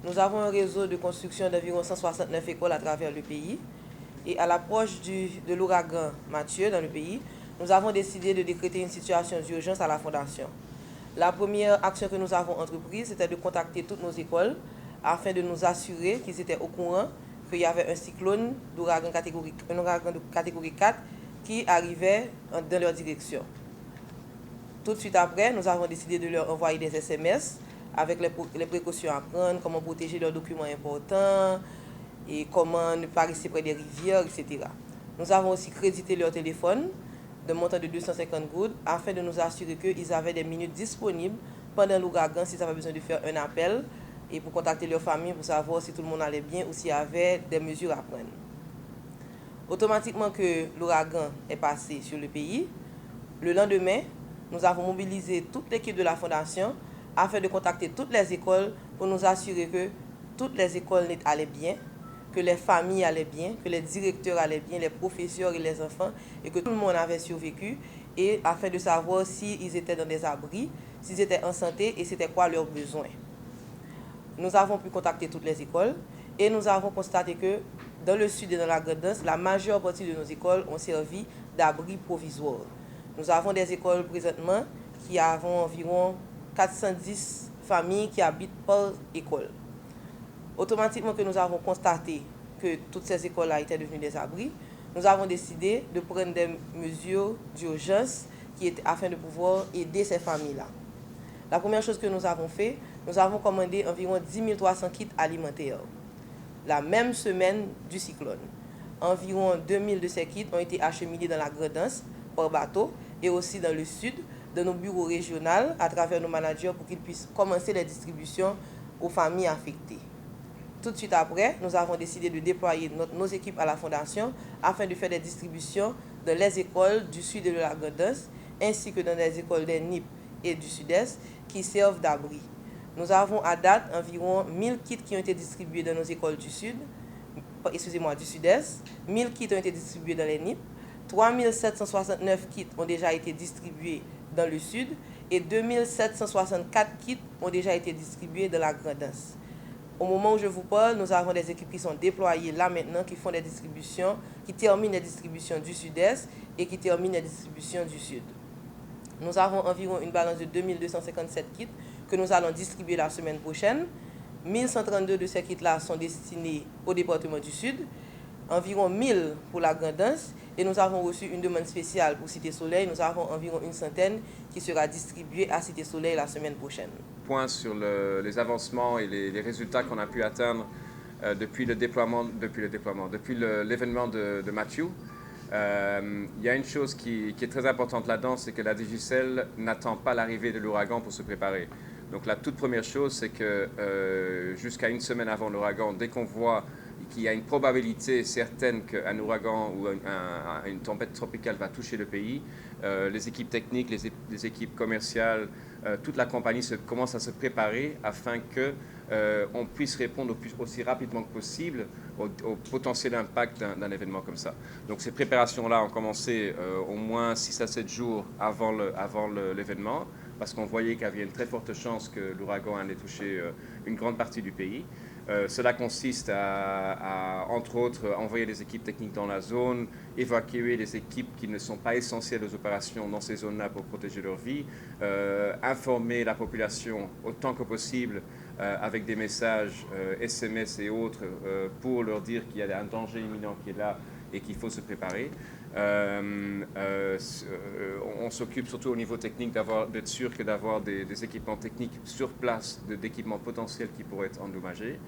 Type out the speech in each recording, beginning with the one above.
nous avons un réseau de construction d'environ 169 écoles à travers le pays. Et à l'approche de l'ouragan Mathieu dans le pays, nous avons décidé de décréter une situation d'urgence à la Fondation. La première action que nous avons entreprise, c'était de contacter toutes nos écoles afin de nous assurer qu'ils étaient au courant qu'il y avait un cyclone d'ouragan de catégorie 4 qui arrivait dans leur direction. Tout de suite après, nous avons décidé de leur envoyer des SMS avec les précautions à prendre, comment protéger leurs documents importants et comment ne pas rester près des rivières, etc. Nous avons aussi crédité leur téléphone de montant de 250 gouttes afin de nous assurer qu'ils avaient des minutes disponibles pendant l'ouragan s'ils avaient besoin de faire un appel et pour contacter leur famille pour savoir si tout le monde allait bien ou s'il y avait des mesures à prendre. Automatiquement que l'ouragan est passé sur le pays, le lendemain, nous avons mobilisé toute l'équipe de la Fondation afin de contacter toutes les écoles pour nous assurer que toutes les écoles allaient bien, que les familles allaient bien, que les directeurs allaient bien, les professeurs et les enfants, et que tout le monde avait survécu, et afin de savoir s'ils étaient dans des abris, s'ils étaient en santé et c'était quoi leurs besoins. Nous avons pu contacter toutes les écoles et nous avons constaté que dans le sud et dans la Grande-Anse, la majeure partie de nos écoles ont servi d'abri provisoire. Nous avons des écoles présentement qui avons environ 410 familles qui habitent par école. Automatiquement que nous avons constaté que toutes ces écoles-là étaient devenues des abris, nous avons décidé de prendre des mesures d'urgence afin de pouvoir aider ces familles-là. La première chose que nous avons fait, nous avons commandé environ 10 300 kits alimentaires. La même semaine du cyclone, environ 2000 de ces kits ont été acheminés dans la Grande-Anse par bateau et aussi dans le sud, de nos bureaux régionaux à travers nos managers pour qu'ils puissent commencer les distributions aux familles affectées. Tout de suite après, nous avons décidé de déployer nos équipes à la Fondation afin de faire des distributions dans les écoles du sud et de la Grande-Anse, ainsi que dans les écoles des NIP et du sud-est qui servent d'abri. Nous avons à date environ 1000 kits qui ont été distribués dans nos écoles du sud, du sud-est, 1000 kits ont été distribués dans les NIP, 3769 kits ont déjà été distribués dans le sud et 2764 kits ont déjà été distribués dans la Grande-Anse. Au moment où je vous parle, nous avons des équipes qui sont déployées là maintenant, qui font des distributions, qui terminent les distributions du sud-est et qui terminent les distributions du sud. Nous avons environ une balance de 2257 kits que nous allons distribuer la semaine prochaine. 1132 de ces kits-là sont destinés au département du Sud, environ 1000 pour la Grande-Anse, et nous avons reçu une demande spéciale pour Cité Soleil. Nous avons environ une centaine qui sera distribuée à Cité Soleil la semaine prochaine. Point sur les avancements et les résultats qu'on a pu atteindre depuis l'événement de Matthew. Il y a une chose qui est très importante là-dedans, c'est que la Digicel n'attend pas l'arrivée de l'ouragan pour se préparer. Donc la toute première chose, c'est que jusqu'à une semaine avant l'ouragan, dès qu'on voit qu'il y a une probabilité certaine qu'un ouragan ou une tempête tropicale va toucher le pays, les équipes techniques, les équipes commerciales, toute la compagnie commence à se préparer afin qu'on puisse répondre aussi rapidement que possible au potentiel impact d'un événement comme ça. Donc ces préparations-là ont commencé au moins 6 à 7 jours avant l'événement, parce qu'on voyait qu'il y avait une très forte chance que l'ouragan allait toucher une grande partie du pays. Cela consiste entre autres, envoyer des équipes techniques dans la zone, évacuer les équipes qui ne sont pas essentielles aux opérations dans ces zones-là pour protéger leur vie, informer la population autant que possible avec des messages SMS et autres pour leur dire qu'il y a un danger imminent qui est là et qu'il faut se préparer. On s'occupe surtout au niveau technique d'être sûr que d'avoir des équipements techniques sur place, d'équipements potentiels qui pourraient être endommagés.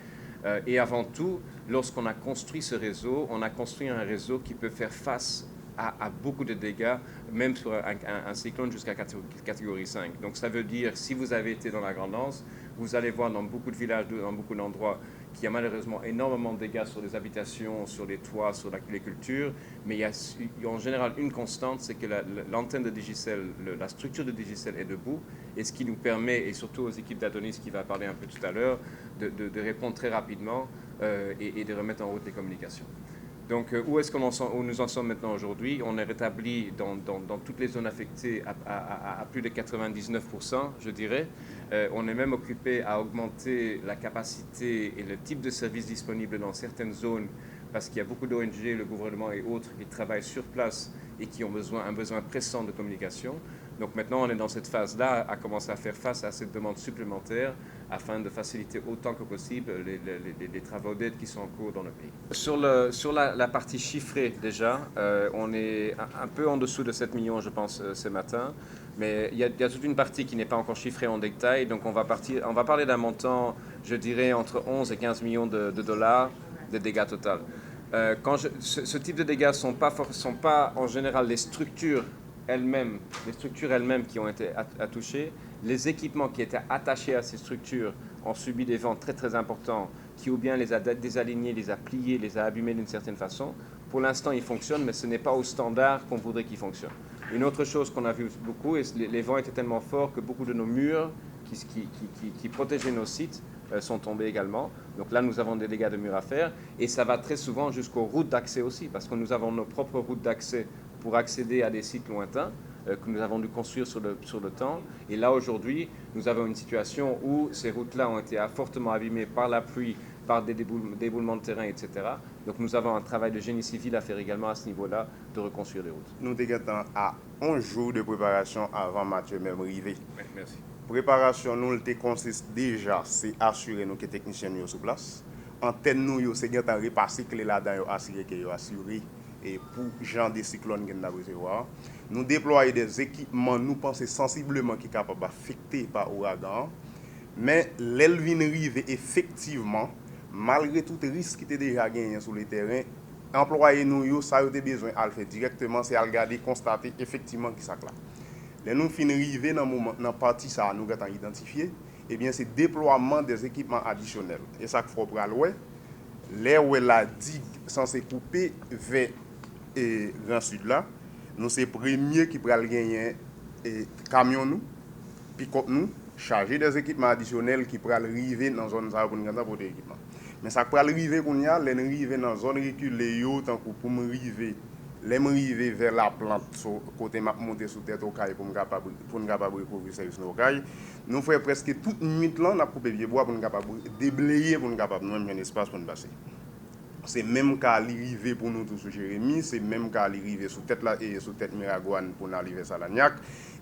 Et avant tout, lorsqu'on a construit ce réseau, on a construit un réseau qui peut faire face à beaucoup de dégâts, même sur un cyclone jusqu'à catégorie 5. Donc ça veut dire, si vous avez été dans la Grande-Anse, vous allez voir dans beaucoup de villages, dans beaucoup d'endroits, qu'il y a malheureusement énormément de dégâts sur les habitations, sur les toits, sur les cultures, mais il y a en général une constante, c'est que l'antenne de Digicel, la structure de Digicel est debout, et ce qui nous permet, et surtout aux équipes d'Adonis qui va parler un peu tout à l'heure, de répondre très rapidement et de remettre en route les communications. Donc, où nous en sommes maintenant aujourd'hui? On est rétabli dans toutes les zones affectées à plus de 99%, je dirais. On est même occupé à augmenter la capacité et le type de services disponibles dans certaines zones parce qu'il y a beaucoup d'ONG, le gouvernement et autres qui travaillent sur place et qui ont un besoin pressant de communication. Donc maintenant, on est dans cette phase-là, à commencer à faire face à cette demande supplémentaire afin de faciliter autant que possible les travaux d'aide qui sont en cours dans le pays. Sur la partie chiffrée déjà, on est un peu en dessous de 7 millions, je pense, ce matin. Mais il y a toute une partie qui n'est pas encore chiffrée en détail. Donc on va parler d'un montant, je dirais, entre 11 et 15 millions de dollars de dégâts total. Ce type de dégâts sont pas en général les structures elles-mêmes qui ont été touchées. Les équipements qui étaient attachés à ces structures ont subi des vents très très importants qui ou bien les a désalignés, les a pliés, les a abîmés d'une certaine façon. Pour l'instant, ils fonctionnent, mais ce n'est pas au standard qu'on voudrait qu'ils fonctionnent. Une autre chose qu'on a vu beaucoup, les vents étaient tellement forts que beaucoup de nos murs qui protégeaient nos sites sont tombés également. Donc là, nous avons des dégâts de murs à faire et ça va très souvent jusqu'aux routes d'accès aussi parce que nous avons nos propres routes d'accès pour accéder à des sites lointains que nous avons dû construire sur le temps. Et là, aujourd'hui, nous avons une situation où ces routes-là ont été fortement abîmées par la pluie, par des déboulements de terrain, etc. Donc nous avons un travail de génie civil à faire également à ce niveau-là, de reconstruire les routes. Nous sommes à 11 jours de préparation avant Mathieu même arrivé. Oui, merci. Préparation, nous, le consiste déjà, c'est assurer nous que les techniciens sont sur place. Antenne, nous, c'est de repasser clé là-dedans, assurer que sont assurés. Et pour genre de cyclones que nous avons recevoir, nous déployons des équipements, nous pensons sensiblement qui sont capables d'affecter par l'ouragan. Mais l'Elvin arrive effectivement, malgré tout risque qui était déjà gagné sur le terrain, employés nous, ça a été besoin de le faire directement, c'est à regarder, constater effectivement qui ça là. Les nous fin arriver dans la partie ça nous avons identifié, eh bien c'est déploiement des équipements additionnels. Et ça qu'il faut prendre les où la digue censée couper vers Grand Sud là, nous c'est premier qui pral gagner camion nous, pick-up nous, charger des équipements additionnels qui pral arriver dans zone ça pour nous porter équipement. Mais ça pral arriver qu'on y a, les arriver dans zone reculée yo tant pour me arriver arriver vers la plante côté m'a monter sous tête au caille pour nous capable recouvrir service nos caille. Nous faisons presque toute nuit là on a coupé vieux bois pour nous capable déblayer pour nous capable nous même un espace pour nous passer. C'est même qu'à arriver pour nous tous sur Jérémy, c'est même qu'à arriver sous tête là et sous tête Miragouane pour nous arriver à Salagnac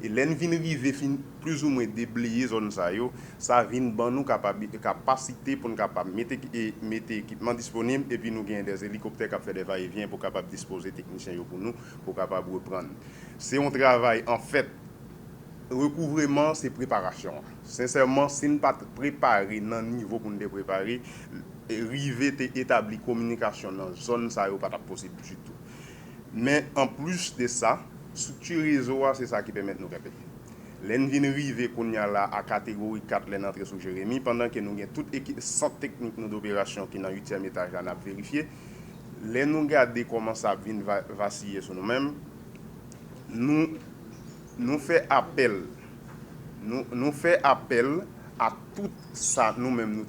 et l'envin arriver plus ou moins déblayer zone ça vient ban nous capacité pour nous capable mettre équipement disponible et puis nous gain des hélicoptères qui fait des va-et-vient pour capable disposer techniciens pour nous pour capable reprendre. C'est un travail en fait recouvrement c'est préparation. Sincèrement, si nous pas préparer dans niveau pour nous préparer river établir communication dans zone ça n'est pas possible du tout. Mais en plus de ça, structure réseau c'est ça qui permet de nous payer. L'envin river qu'on y a là à catégorie 4 l'entrée sous Jérémy pendant que nous avons toute équipe centre technique d'opération qui dans 8e étage là n'a vérifié. Les nous regarder comment ça vient vaciller sur nous-mêmes. Nous fait appel à tout ça nous-mêmes nous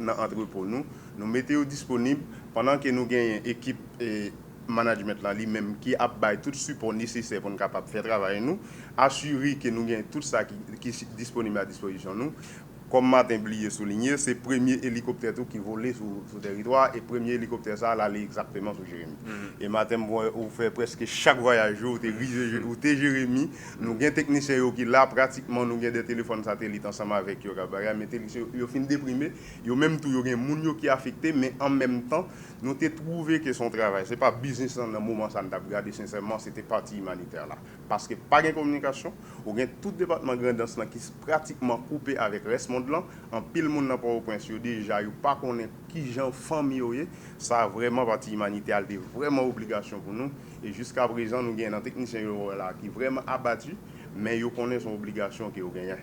dans entrepôt nous mettons disponible pendant que nous gagnons équipe et management là lui-même qui a bail tout support nécessaire pour nous capable faire travailler nous assurer que nous gagnons tout ça qui est disponible à disposition nous. Comme Martin Blier souligné, c'est le premier hélicoptère qui volait sur le territoire et le premier hélicoptère ça allait exactement sur Jérémy. Et Martin, on fait presque chaque voyage où tu Jérémy, nous avons des techniciens qui là pratiquement nous avons des téléphones satellites ensemble avec eux. Mais les techniciens ils sont déprimés, ils ont même tout des gens qui sont affectés, mais en même temps, nous avons trouvé que son travail, ce n'est pas business dans le moment ça nous a regardé sincèrement, c'était partie humanitaire là. Parce que pas de communication, on a tout département grandance qui est pratiquement coupé avec le reste monde là, en pile monde n'a pas au point sur déjà, il pas connaît qui gens famille ça a vraiment partie humanitaire, c'est vraiment obligation pour nous et jusqu'à présent nous avons un technicien là qui est vraiment abattu mais ils connaissent son obligation qui ont gagné.